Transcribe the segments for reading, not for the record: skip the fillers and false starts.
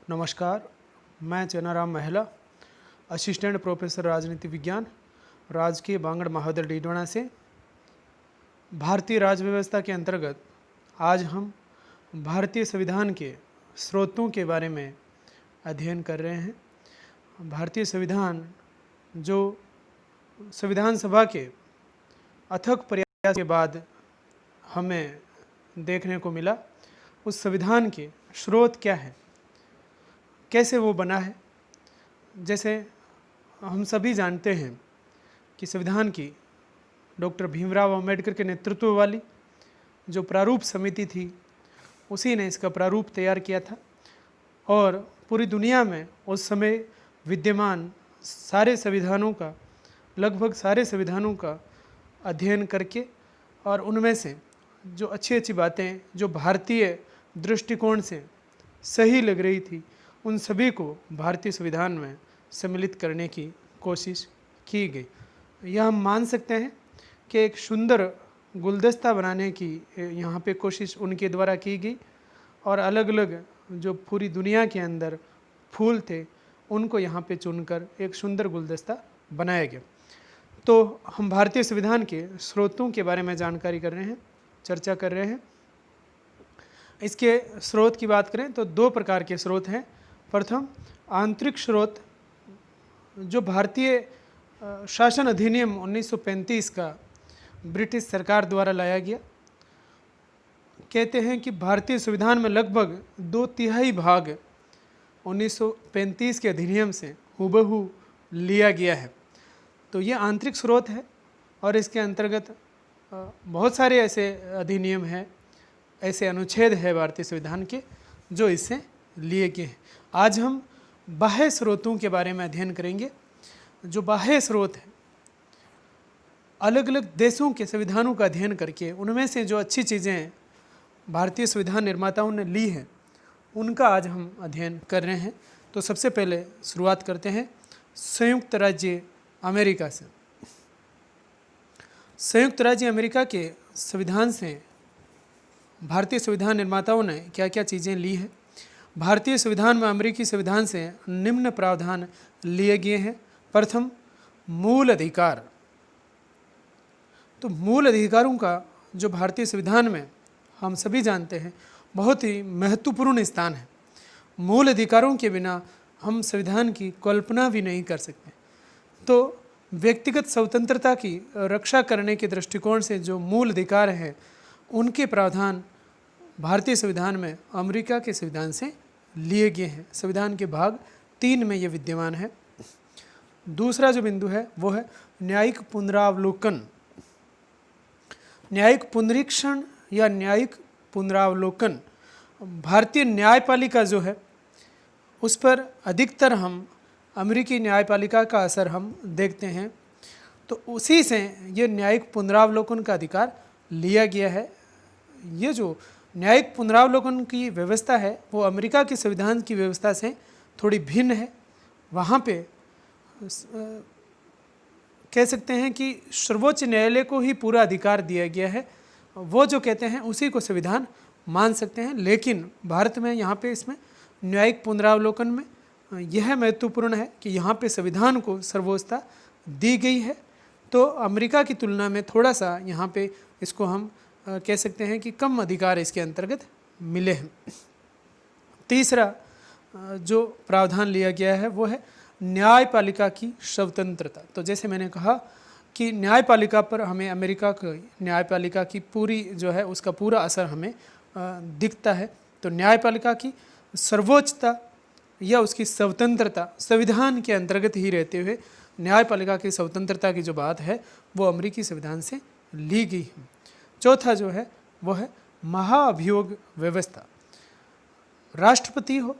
नमस्कार, मैं चेनाराम महिला, असिस्टेंट प्रोफेसर राजनीति विज्ञान, राजकीय बांगड़ महाविद्यालय डीडवाना से। भारतीय राज्य व्यवस्था के अंतर्गत आज हम भारतीय संविधान के स्रोतों के बारे में अध्ययन कर रहे हैं। भारतीय संविधान जो संविधान सभा के अथक प्रयास के बाद हमें देखने को मिला, उस संविधान के स्रोत क्या है, कैसे वो बना है। जैसे हम सभी जानते हैं कि संविधान की डॉक्टर भीमराव अंबेडकर के नेतृत्व वाली जो प्रारूप समिति थी, उसी ने इसका प्रारूप तैयार किया था और पूरी दुनिया में उस समय विद्यमान सारे संविधानों का, लगभग सारे संविधानों का अध्ययन करके और उनमें से जो अच्छी अच्छी बातें जो भारतीय दृष्टिकोण से सही लग रही थी, उन सभी को भारतीय संविधान में सम्मिलित करने की कोशिश की गई। यह हम मान सकते हैं कि एक सुंदर गुलदस्ता बनाने की यहाँ पे कोशिश उनके द्वारा की गई और अलग अलग जो पूरी दुनिया के अंदर फूल थे, उनको यहाँ पे चुनकर एक सुंदर गुलदस्ता बनाया गया। तो हम भारतीय संविधान के स्रोतों के बारे में जानकारी कर रहे हैं, चर्चा कर रहे हैं। इसके स्रोत की बात करें तो दो प्रकार के स्रोत हैं। प्रथम, आंतरिक स्रोत जो भारतीय शासन अधिनियम 1935 का ब्रिटिश सरकार द्वारा लाया गया। कहते हैं कि भारतीय संविधान में लगभग 2/3 भाग 1935 के अधिनियम से हूबहू लिया गया है। तो ये आंतरिक स्रोत है और इसके अंतर्गत बहुत सारे ऐसे अधिनियम हैं, ऐसे अनुच्छेद है भारतीय संविधान के जो इससे लिए गए हैं। आज हम बाह्य स्रोतों के बारे में अध्ययन करेंगे। जो बाह्य स्रोत है, अलग अलग देशों के संविधानों का अध्ययन करके उनमें से जो अच्छी चीज़ें भारतीय संविधान निर्माताओं ने ली हैं, उनका आज हम अध्ययन कर रहे हैं। तो सबसे पहले शुरुआत करते हैं संयुक्त राज्य अमेरिका से। संयुक्त राज्य अमेरिका के संविधान से भारतीय संविधान निर्माताओं ने क्या क्या चीज़ें ली हैं। भारतीय संविधान में अमेरिकी संविधान से निम्न प्रावधान लिए गए हैं। प्रथम, मूल अधिकार। तो मूल अधिकारों का जो भारतीय संविधान में हम सभी जानते हैं बहुत ही महत्वपूर्ण स्थान है। मूल अधिकारों के बिना हम संविधान की कल्पना भी नहीं कर सकते। तो व्यक्तिगत स्वतंत्रता की रक्षा करने के दृष्टिकोण से जो मूल अधिकार हैं, उनके प्रावधान भारतीय संविधान में अमेरिका के संविधान से लिए गए हैं। संविधान के भाग 3 में ये विद्यमान है। दूसरा जो बिंदु है वो है न्यायिक पुनरावलोकन। न्यायिक पुनरीक्षण या न्यायिक पुनरावलोकन भारतीय न्यायपालिका जो है, उस पर अधिकतर हम अमेरिकी न्यायपालिका का असर हम देखते हैं। तो उसी से ये न्यायिक पुनरावलोकन का अधिकार लिया गया है। ये जो न्यायिक पुनरावलोकन की व्यवस्था है वो अमेरिका के संविधान की व्यवस्था से थोड़ी भिन्न है। वहाँ पे कह सकते हैं कि सर्वोच्च न्यायालय को ही पूरा अधिकार दिया गया है। वो जो कहते हैं उसी को संविधान मान सकते हैं। लेकिन भारत में यहाँ पे इसमें न्यायिक पुनरावलोकन में यह महत्वपूर्ण है कि यहाँ पे संविधान को सर्वोच्चता दी गई है। तो अमेरिका की तुलना में थोड़ा सा यहाँ पे इसको हम कह सकते हैं कि कम अधिकार इसके अंतर्गत मिले हैं। तीसरा जो प्रावधान लिया गया है वो है न्यायपालिका की स्वतंत्रता। तो जैसे मैंने कहा कि न्यायपालिका पर हमें अमेरिका की न्यायपालिका की पूरी जो है उसका पूरा असर हमें दिखता है। तो न्यायपालिका की सर्वोच्चता या उसकी स्वतंत्रता संविधान के अंतर्गत ही रहते हुए न्यायपालिका की स्वतंत्रता की जो बात है वो अमेरिकी संविधान से ली गई है। चौथा जो है वो है महाअभियोग व्यवस्था। राष्ट्रपति हो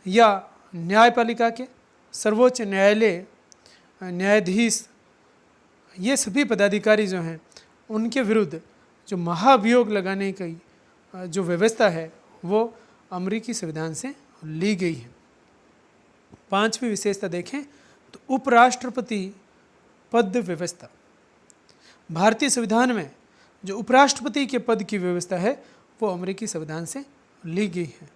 या न्यायपालिका के सर्वोच्च न्यायालय न्यायाधीश, ये सभी पदाधिकारी जो हैं उनके विरुद्ध जो महाअभियोग लगाने की जो व्यवस्था है वो अमेरिकी संविधान से ली गई है। पांचवी विशेषता देखें तो उपराष्ट्रपति पद व्यवस्था। भारतीय संविधान में जो उपराष्ट्रपति के पद की व्यवस्था है वो अमेरिकी संविधान से ली गई है।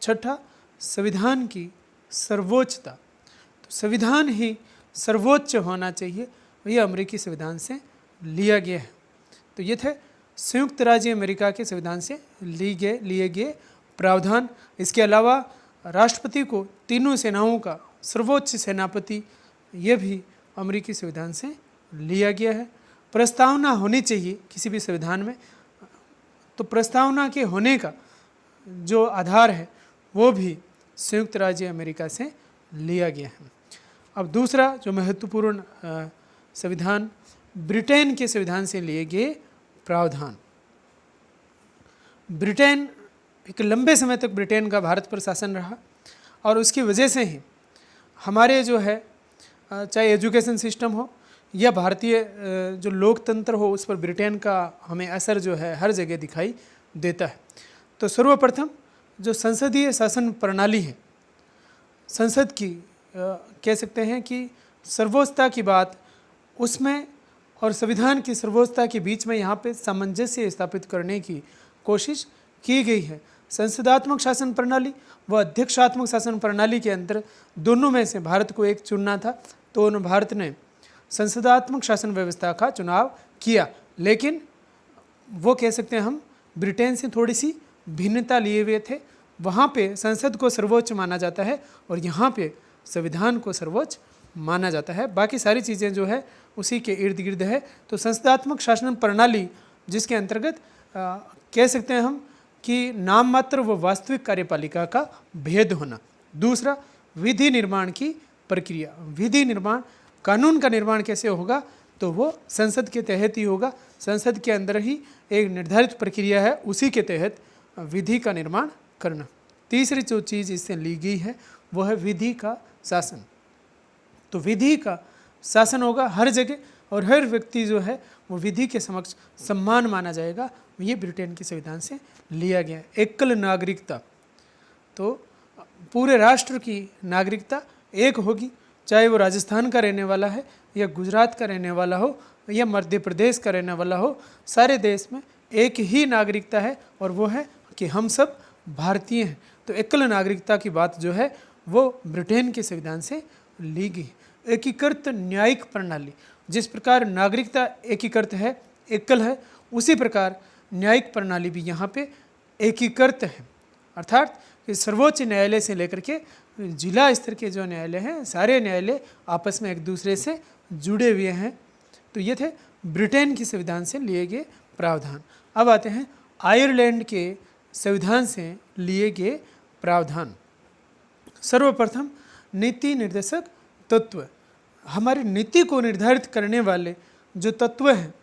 छठा, संविधान की सर्वोच्चता, तो संविधान ही सर्वोच्च होना चाहिए, यह अमेरिकी संविधान से लिया गया है। तो ये थे संयुक्त राज्य अमेरिका के संविधान से लिए गए प्रावधान। इसके अलावा राष्ट्रपति को तीनों सेनाओं का सर्वोच्च सेनापति, यह भी अमेरिकी संविधान से लिया गया है। प्रस्तावना होनी चाहिए किसी भी संविधान में, तो प्रस्तावना के होने का जो आधार है वो भी संयुक्त राज्य अमेरिका से लिया गया है। अब दूसरा जो महत्वपूर्ण संविधान, ब्रिटेन के संविधान से लिए गए प्रावधान। ब्रिटेन, एक लंबे समय तक ब्रिटेन का भारत पर शासन रहा और उसकी वजह से ही हमारे जो है चाहे एजुकेशन सिस्टम हो या भारतीय जो लोकतंत्र हो, उस पर ब्रिटेन का हमें असर जो है हर जगह दिखाई देता है। तो सर्वप्रथम जो संसदीय शासन प्रणाली है, संसद की कह सकते हैं कि सर्वोच्चता की बात उसमें और संविधान की सर्वोच्चता के बीच में यहाँ पे सामंजस्य स्थापित करने की कोशिश की गई है। संसदात्मक शासन प्रणाली व अध्यक्षात्मक शासन प्रणाली के अंतर दोनों में से भारत को एक चुनना था, तो भारत ने संसदात्मक शासन व्यवस्था का चुनाव किया। लेकिन वो कह सकते हैं हम ब्रिटेन से थोड़ी सी भिन्नता लिए हुए थे। वहाँ पे संसद को सर्वोच्च माना जाता है और यहाँ पे संविधान को सर्वोच्च माना जाता है। बाकी सारी चीज़ें जो है उसी के इर्द गिर्द है। तो संसदात्मक शासन प्रणाली जिसके अंतर्गत कह सकते हैं हम कि नाम मात्र व वास्तविक कार्यपालिका का भेद होना। दूसरा, विधि निर्माण की प्रक्रिया। विधि निर्माण, कानून का निर्माण कैसे होगा, तो वो संसद के तहत ही होगा। संसद के अंदर ही एक निर्धारित प्रक्रिया है, उसी के तहत विधि का निर्माण करना। तीसरी जो चीज़ इससे ली गई है वो है विधि का शासन। तो विधि का शासन होगा हर जगह और हर व्यक्ति जो है वो विधि के समक्ष सम्मान माना जाएगा। ये ब्रिटेन के संविधान से लिया गया है। एकल नागरिकता, तो पूरे राष्ट्र की नागरिकता एक होगी, चाहे वो राजस्थान का रहने वाला है या गुजरात का रहने वाला हो या मध्य प्रदेश का रहने वाला हो, सारे देश में एक ही नागरिकता है और वो है कि हम सब भारतीय हैं। तो एकल नागरिकता की बात जो है वो ब्रिटेन के संविधान से ली गई। एकीकृत न्यायिक प्रणाली, जिस प्रकार नागरिकता एकीकृत है, एकल है, उसी प्रकार न्यायिक प्रणाली भी यहाँ पे एकीकृत है। अर्थात कि सर्वोच्च न्यायालय से लेकर के जिला स्तर के जो न्यायालय हैं, सारे न्यायालय आपस में एक दूसरे से जुड़े हुए हैं। तो ये थे ब्रिटेन के संविधान से लिए गए प्रावधान। अब आते हैं आयरलैंड के संविधान से लिए गए प्रावधान। सर्वप्रथम नीति निर्देशक तत्व। हमारी नीति को निर्धारित करने वाले जो तत्व हैं,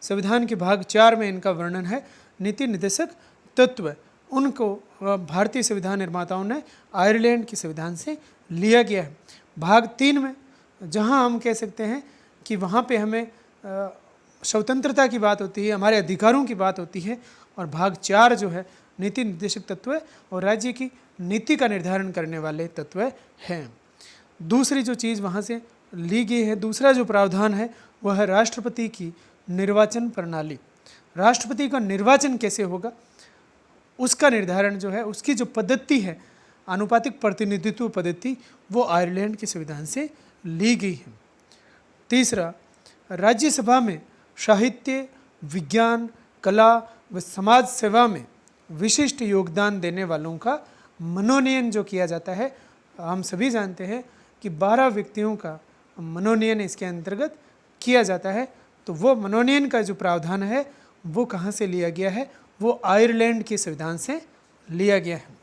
संविधान के भाग 4 में इनका वर्णन है। नीति निर्देशक तत्व, उनको भारतीय संविधान निर्माताओं ने आयरलैंड के संविधान से लिया गया है। भाग 3 में जहां हम कह सकते हैं कि वहां पे हमें स्वतंत्रता की बात होती है, हमारे अधिकारों की बात होती है, और भाग 4 जो है नीति निर्देशक तत्व और राज्य की नीति का निर्धारण करने वाले तत्व हैं। दूसरी जो चीज़ वहाँ से ली गई है, दूसरा जो प्रावधान है वह है राष्ट्रपति की निर्वाचन प्रणाली। राष्ट्रपति का निर्वाचन कैसे होगा उसका निर्धारण जो है, उसकी जो पद्धति है, आनुपातिक प्रतिनिधित्व पद्धति, वो आयरलैंड के संविधान से ली गई है। तीसरा, राज्यसभा में साहित्य, विज्ञान, कला व समाज सेवा में विशिष्ट योगदान देने वालों का मनोनयन जो किया जाता है, हम सभी जानते हैं कि 12 व्यक्तियों का मनोनयन इसके अंतर्गत किया जाता है। तो वो मनोनयन का जो प्रावधान है वो कहाँ से लिया गया है, वो आयरलैंड के संविधान से लिया गया है।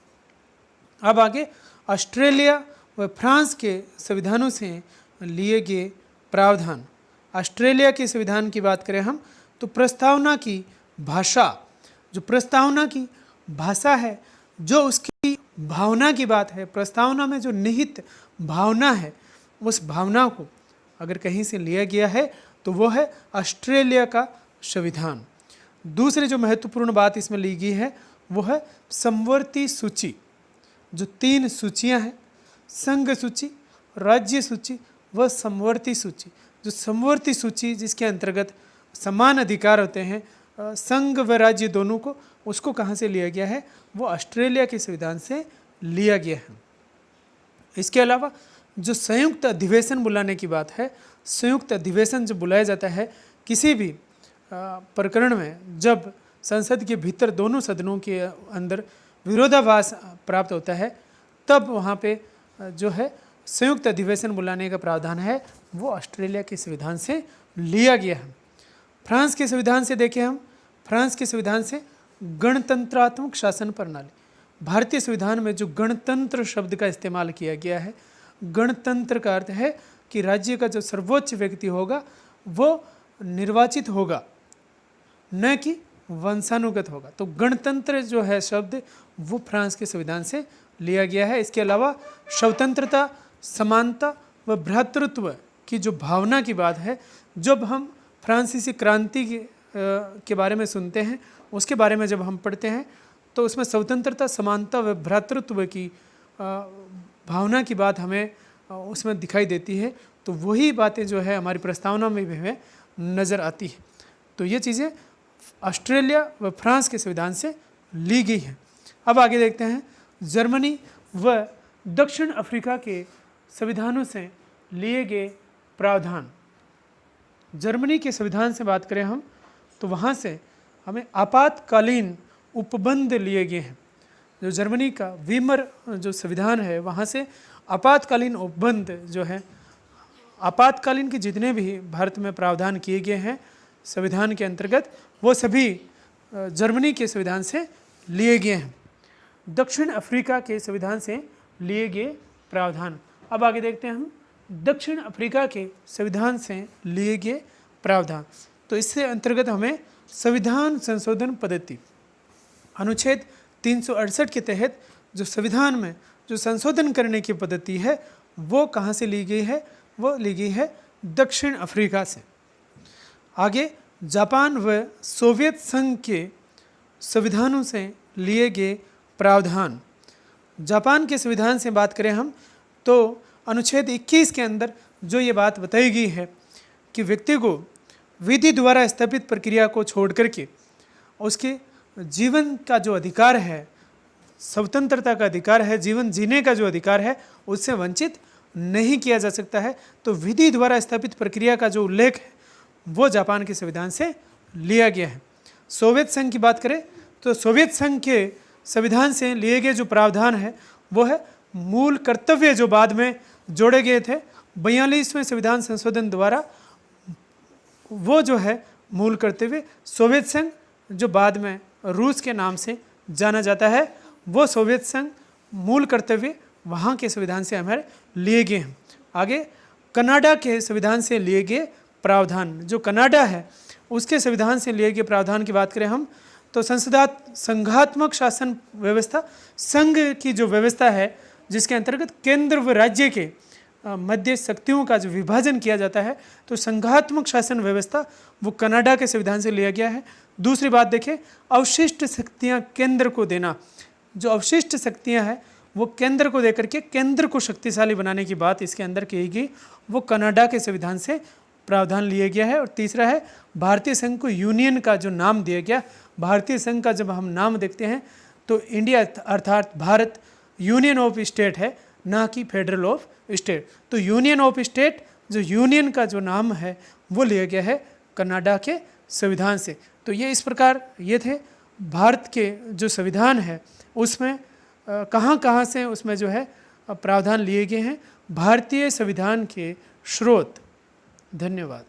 अब आगे ऑस्ट्रेलिया व फ्रांस के संविधानों से लिए गए प्रावधान। ऑस्ट्रेलिया के संविधान की बात करें हम तो प्रस्तावना की भाषा, जो प्रस्तावना की भाषा है, जो उसकी भावना की बात है, प्रस्तावना में जो निहित भावना है, उस भावना को अगर कहीं से लिया गया है तो वो है ऑस्ट्रेलिया का संविधान। दूसरी जो महत्वपूर्ण बात इसमें ली गई है वो है समवर्ती सूची। जो 3 सूचियां हैं, संघ सूची, राज्य सूची व समवर्ती सूची। जो समवर्ती सूची जिसके अंतर्गत समान अधिकार होते हैं संघ व राज्य दोनों को, उसको कहाँ से लिया गया है, वो ऑस्ट्रेलिया के संविधान से लिया गया है। इसके अलावा जो संयुक्त अधिवेशन बुलाने की बात है, संयुक्त अधिवेशन जो बुलाया जाता है किसी भी प्रकरण में, जब संसद के भीतर दोनों सदनों के अंदर विरोधाभास प्राप्त होता है, तब वहाँ पे जो है संयुक्त अधिवेशन बुलाने का प्रावधान है, वो ऑस्ट्रेलिया के संविधान से लिया गया है। फ्रांस के संविधान से देखें हम, फ्रांस के संविधान से गणतंत्रात्मक शासन प्रणाली, भारतीय संविधान में जो गणतंत्र शब्द का इस्तेमाल किया गया है, गणतंत्र का अर्थ है कि राज्य का जो सर्वोच्च व्यक्ति होगा वो निर्वाचित होगा, न कि वंशानुगत होगा। तो गणतंत्र जो है शब्द वो फ्रांस के संविधान से लिया गया है। इसके अलावा स्वतंत्रता, समानता व भ्रातृत्व की जो भावना की बात है, जब हम फ्रांसीसी क्रांति के बारे में सुनते हैं, उसके बारे में जब हम पढ़ते हैं, तो उसमें स्वतंत्रता, समानता व भ्रातृत्व की भावना की बात हमें उसमें दिखाई देती है। तो वही बातें जो है हमारी प्रस्तावना में भी हमें नज़र आती है। तो ये चीज़ें ऑस्ट्रेलिया व फ्रांस के संविधान से ली गई हैं। अब आगे देखते हैं जर्मनी व दक्षिण अफ्रीका के संविधानों से लिए गए प्रावधान। जर्मनी के संविधान से बात करें हम, तो वहाँ से हमें आपातकालीन उपबंध लिए गए हैं। जो जर्मनी का वीमर जो संविधान है, वहाँ से आपातकालीन उपबंध जो है, आपातकालीन के जितने भी भारत में प्रावधान किए गए हैं संविधान के अंतर्गत, वो सभी जर्मनी के संविधान से लिए गए हैं। दक्षिण अफ्रीका के संविधान से लिए गए प्रावधान। अब आगे देखते हैं हम दक्षिण अफ्रीका के संविधान से लिए गए प्रावधान। तो इससे अंतर्गत हमें संविधान संशोधन पद्धति अनुच्छेद 368 के तहत जो संविधान में जो संशोधन करने की पद्धति है, वो कहाँ से ली गई है? वो ली गई है दक्षिण अफ्रीका से। आगे जापान व सोवियत संघ के संविधानों से लिए गए प्रावधान। जापान के संविधान से बात करें हम, तो अनुच्छेद 21 के अंदर जो ये बात बताई गई है कि व्यक्ति को विधि द्वारा स्थापित प्रक्रिया को छोड़ करके उसके जीवन का जो अधिकार है, स्वतंत्रता का अधिकार है, जीवन जीने का जो अधिकार है, उससे वंचित नहीं किया जा सकता है। तो विधि द्वारा स्थापित प्रक्रिया का जो उल्लेख है वो जापान के संविधान से लिया गया है। सोवियत संघ की बात करें तो सोवियत संघ के संविधान से लिए गए जो प्रावधान है वो है मूल कर्तव्य, जो बाद में जोड़े गए थे 42वें संविधान संशोधन द्वारा। वो जो है मूल कर्तव्य सोवियत संघ, जो बाद में रूस के नाम से जाना जाता है, वो सोवियत संघ मूल कर्तव्य वहाँ के संविधान से हमारे लिए गए हैं। आगे कनाडा के संविधान से लिए गए प्रावधान। जो कनाडा है उसके संविधान से लिए गए प्रावधान की बात करें हम, तो संघात्मक शासन व्यवस्था, संघ की जो व्यवस्था है जिसके अंतर्गत केंद्र व राज्य के मध्य शक्तियों का जो विभाजन किया जाता है, तो संघात्मक शासन व्यवस्था वो कनाडा के संविधान से लिया गया है। दूसरी बात देखें, अवशिष्ट शक्तियाँ केंद्र को देना। जो अवशिष्ट शक्तियाँ हैं वो केंद्र को देकर के केंद्र को शक्तिशाली बनाने की बात इसके अंदर की गई, वो कनाडा के संविधान से प्रावधान लिया गया है। और तीसरा है भारतीय संघ को यूनियन का जो नाम दिया गया। भारतीय संघ का जब हम नाम देखते हैं तो इंडिया अर्थात भारत यूनियन ऑफ स्टेट है, ना कि फेडरल ऑफ स्टेट। तो यूनियन ऑफ स्टेट, जो यूनियन का जो नाम है वो लिया गया है कनाडा के संविधान से। तो ये इस प्रकार ये थे भारत के जो संविधान है उसमें कहाँ कहाँ से उसमें जो है प्रावधान लिए गए हैं भारतीय संविधान के स्रोत। धन्यवाद।